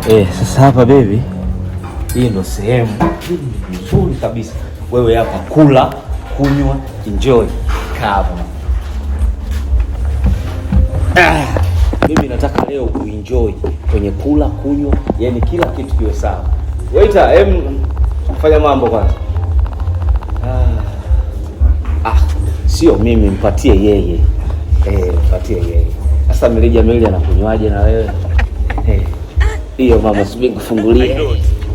Sasa hapa baby, hii ndo sehemu nzuri kabisa. Wewe hapa kula, kunywa, enjoy. Kama mimi nataka leo kuenjoy kwenye kula, kunywa, yani kila kitu kiwe sawa. Waiter, fanya mambo kwanza. Sio mimi, mpatie yeye. Mpatie yeye. Sasa Milija Mili anakunywaje na wewe? Hiyo mama subiri kufungulia.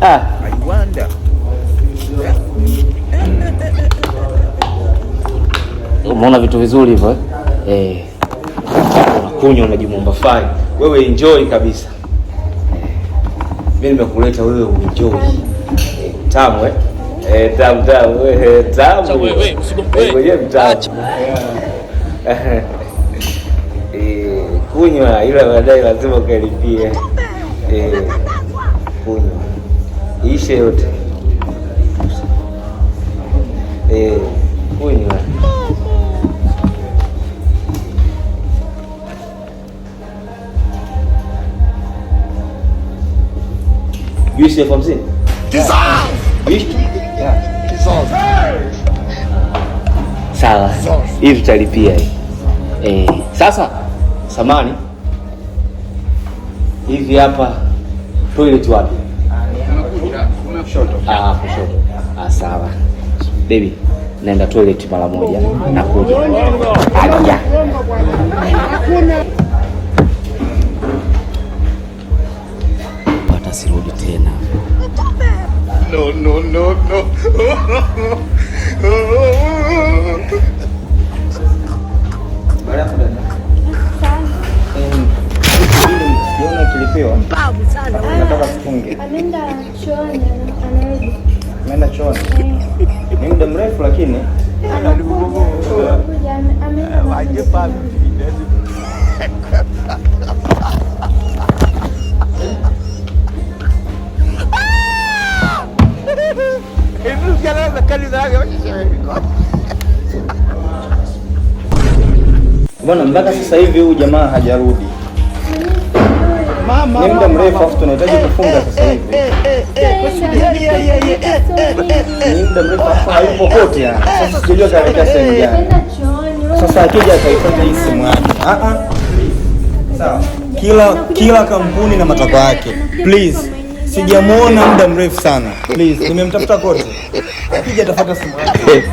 I wonder. Umeona vitu vizuri hivyo unakunywa unajimomba fine. Wewe enjoy kabisa. Mimi nimekuleta wewe enjoy. Tamu tamu wewe tamu. Wewe mtamu. Kunywa ila baadaye lazima ukalipie. Kunywa ishe yote. Kunywa juisi ya 50. Sawa, hivi tutalipia hii. Sasa samani hivi hapa toilet wapi? Kushoto. Kushoto. Sawa. Baby, naenda toilet mara moja. Nakuja. Aja. Pata sirudi tena. No. Baada kilipewa. Babu sana. Nataka kufunge. Ameenda chooni, anarudi. Ameenda chooni. Ni muda mrefu lakini waje pale. Bwana, mpaka sasa hivi huyu jamaa hajarudi. Mama, ni muda mrefu afu tunahitaji kufunga sasa hivi. Ni muda mrefu afu hayupo popote yani. Sasa sijui kaelekea sehemu gani. Sasa akija ataifanya hii simu yake. Sawa. Kila kampuni na matakwa yake. Please. Sijamuona muda mrefu sana. Please, nimemtafuta kote. Akija atafuata simu yake.